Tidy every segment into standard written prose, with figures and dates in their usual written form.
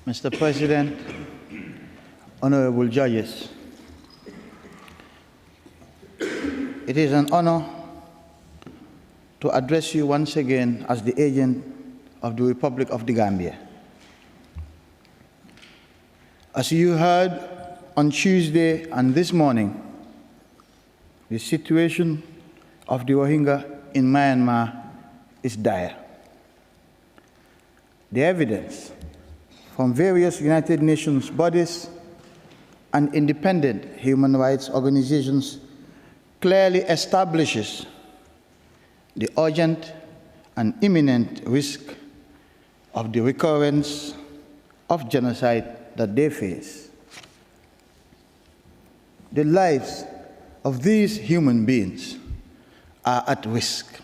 Mr. President, honorable judges, it is an honor to address you once again as the agent of the Republic of the Gambia. As you heard on Tuesday and this morning, the situation of the Rohingya in Myanmar is dire. The evidence from various United Nations bodies and independent human rights organizations clearly establishes the urgent and imminent risk of the recurrence of genocide that they face. The lives of these human beings are at risk.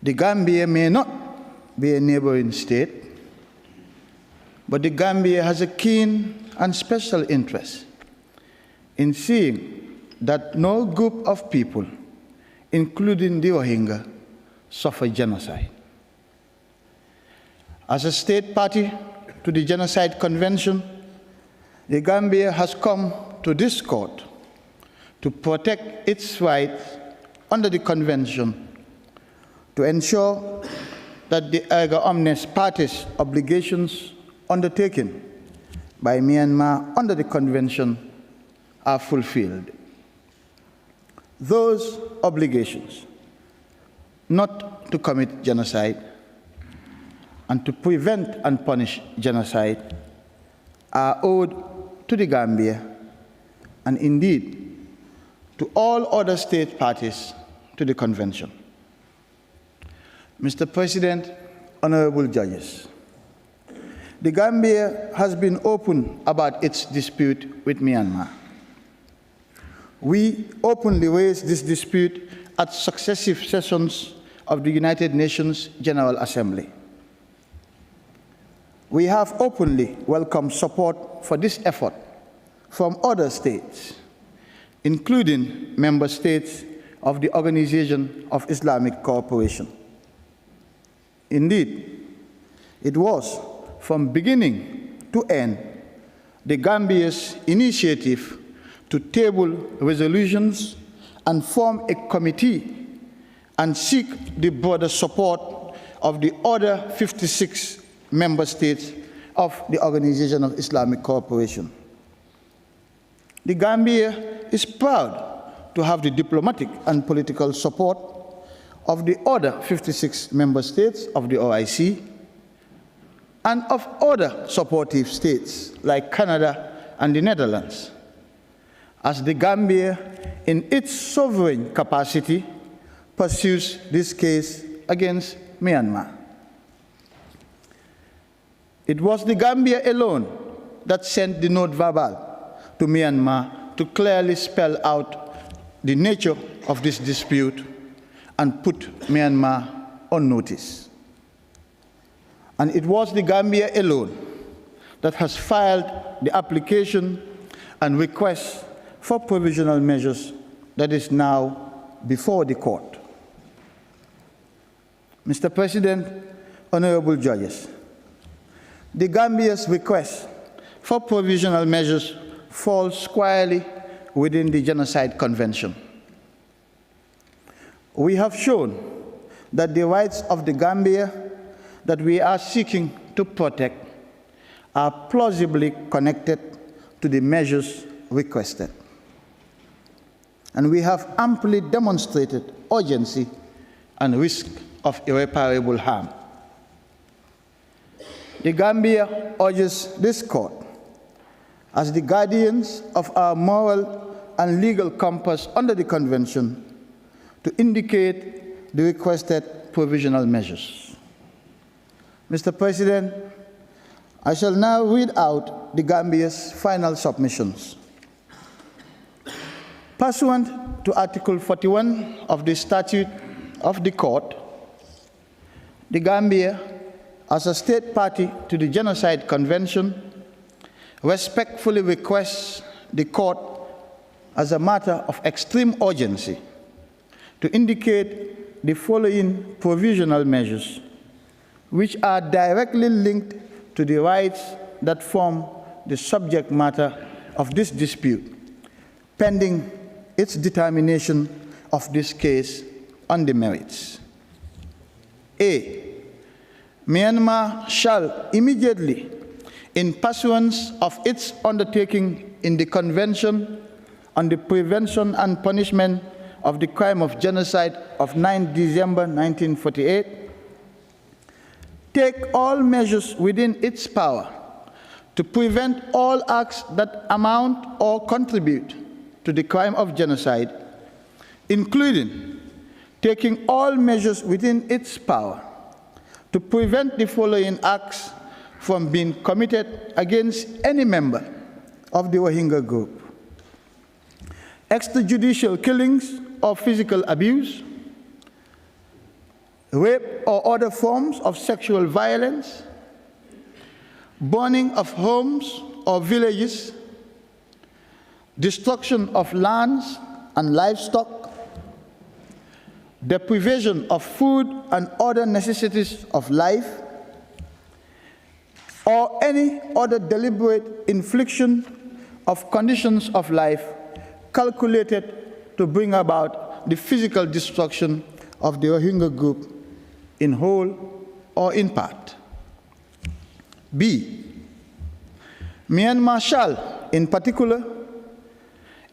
The Gambia may not be a neighboring state, but the Gambia has a keen and special interest in seeing that no group of people, including the Rohingya, suffer genocide. As a state party to the Genocide Convention, the Gambia has come to this court to protect its rights under the convention, to ensure that the erga omnes parties obligations undertaken by Myanmar under the convention are fulfilled. Those obligations not to commit genocide and to prevent and punish genocide are owed to the Gambia and indeed to all other state parties to the convention. Mr. President, honorable judges, the Gambia has been open about its dispute with Myanmar. We openly raised this dispute at successive sessions of the United Nations General Assembly. We have openly welcomed support for this effort from other states, including member states of the Organization of Islamic Cooperation. Indeed, it was from beginning to end the Gambia's initiative to table resolutions and form a committee and seek the broader support of the other 56 member states of the Organization of Islamic Cooperation. The Gambia is proud to have the diplomatic and political support of the other 56 member states of the OIC and of other supportive states like Canada and the Netherlands, as the Gambia, in its sovereign capacity, pursues this case against Myanmar. It was the Gambia alone that sent the note verbal to Myanmar to clearly spell out the nature of this dispute and put Myanmar on notice. And it was the Gambia alone that has filed the application and request for provisional measures that is now before the court. Mr. President, honorable judges, the Gambia's request for provisional measures falls squarely within the Genocide Convention. We have shown that the rights of the Gambia that we are seeking to protect are plausibly connected to the measures requested. And we have amply demonstrated urgency and risk of irreparable harm. The Gambia urges this court, as the guardians of our moral and legal compass under the convention, to indicate the requested provisional measures. Mr. President, I shall now read out the Gambia's final submissions. Pursuant to Article 41 of the Statute of the Court, the Gambia, as a state party to the Genocide Convention, respectfully requests the court, as a matter of extreme urgency, to indicate the following provisional measures, which are directly linked to the rights that form the subject matter of this dispute, pending its determination of this case on the merits. A. Myanmar shall immediately, in pursuance of its undertaking in the Convention on the Prevention and Punishment of the Crime of Genocide of 9 December 1948, take all measures within its power to prevent all acts that amount or contribute to the crime of genocide, including taking all measures within its power to prevent the following acts from being committed against any member of the Rohingya group: extrajudicial killings or physical abuse, rape or other forms of sexual violence, burning of homes or villages, destruction of lands and livestock, deprivation of food and other necessities of life, or any other deliberate infliction of conditions of life calculated to bring about the physical destruction of the Rohingya group in whole or in part. B. Myanmar shall, in particular,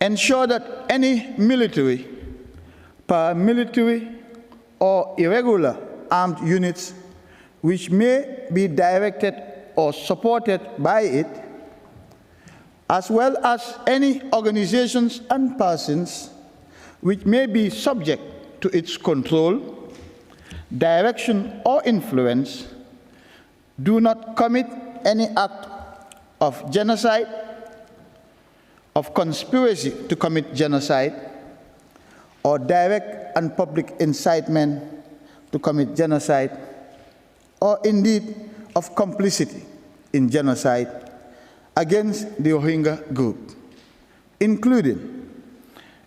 ensure that any military, paramilitary, or irregular armed units which may be directed or supported by it, as well as any organizations and persons which may be subject to its control, direction, or influence, do not commit any act of genocide, of conspiracy to commit genocide, or direct and public incitement to commit genocide, or indeed of complicity in genocide against the Rohingya group, including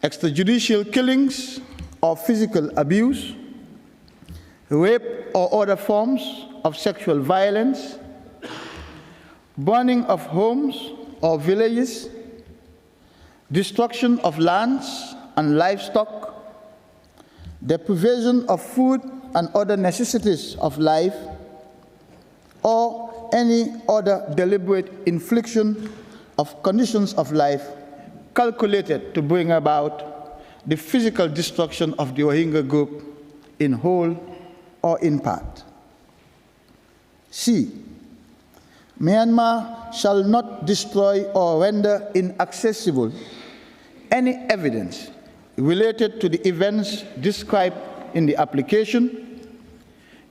extrajudicial killings or physical abuse, rape or other forms of sexual violence, burning of homes or villages, destruction of lands and livestock, deprivation of food and other necessities of life, or any other deliberate infliction of conditions of life calculated to bring about the physical destruction of the Rohingya group in whole or in part. C. Myanmar shall not destroy or render inaccessible any evidence related to the events described in the application,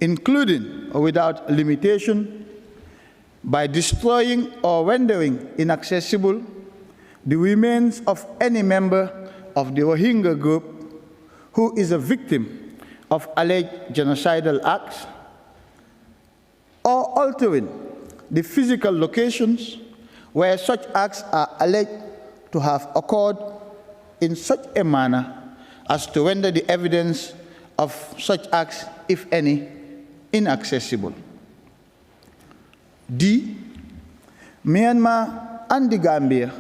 including or without limitation, by destroying or rendering inaccessible the remains of any member of the Rohingya group who is a victim of alleged genocidal acts, or altering the physical locations where such acts are alleged to have occurred in such a manner as to render the evidence of such acts, if any, inaccessible. D. Myanmar and the Gambia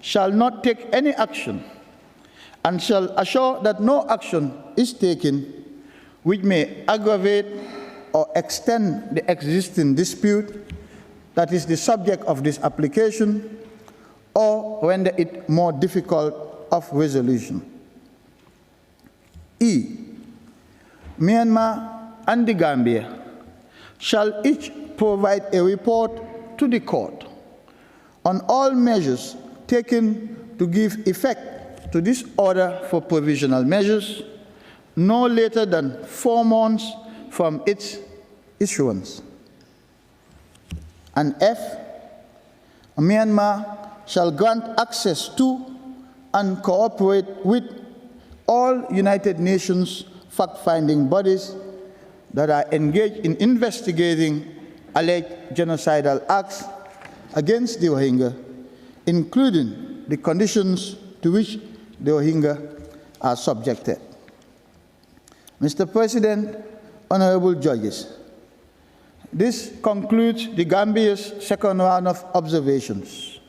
shall not take any action and shall assure that no action is taken which may aggravate or extend the existing dispute that is the subject of this application or render it more difficult of resolution. E. Myanmar and the Gambia shall each provide a report to the court on all measures taken to give effect to this order for provisional measures no later than 4 months from its issuance. And F. Myanmar shall grant access to and cooperate with all United Nations fact-finding bodies that are engaged in investigating alleged genocidal acts against the Rohingya, including the conditions to which the Rohingya are subjected. Mr. President, honorable judges, This concludes the Gambia's second round of observations.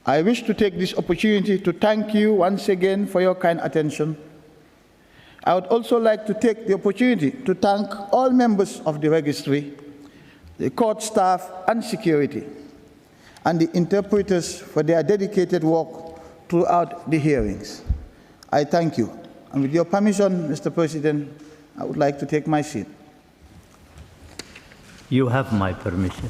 I wish to take this opportunity to thank you once again for your kind attention. I would also like to take the opportunity to thank all members of the registry, the court staff and security, and the interpreters for their dedicated work throughout the hearings. I thank you. And with your permission, Mr. President, I would like to take my seat. You have my permission.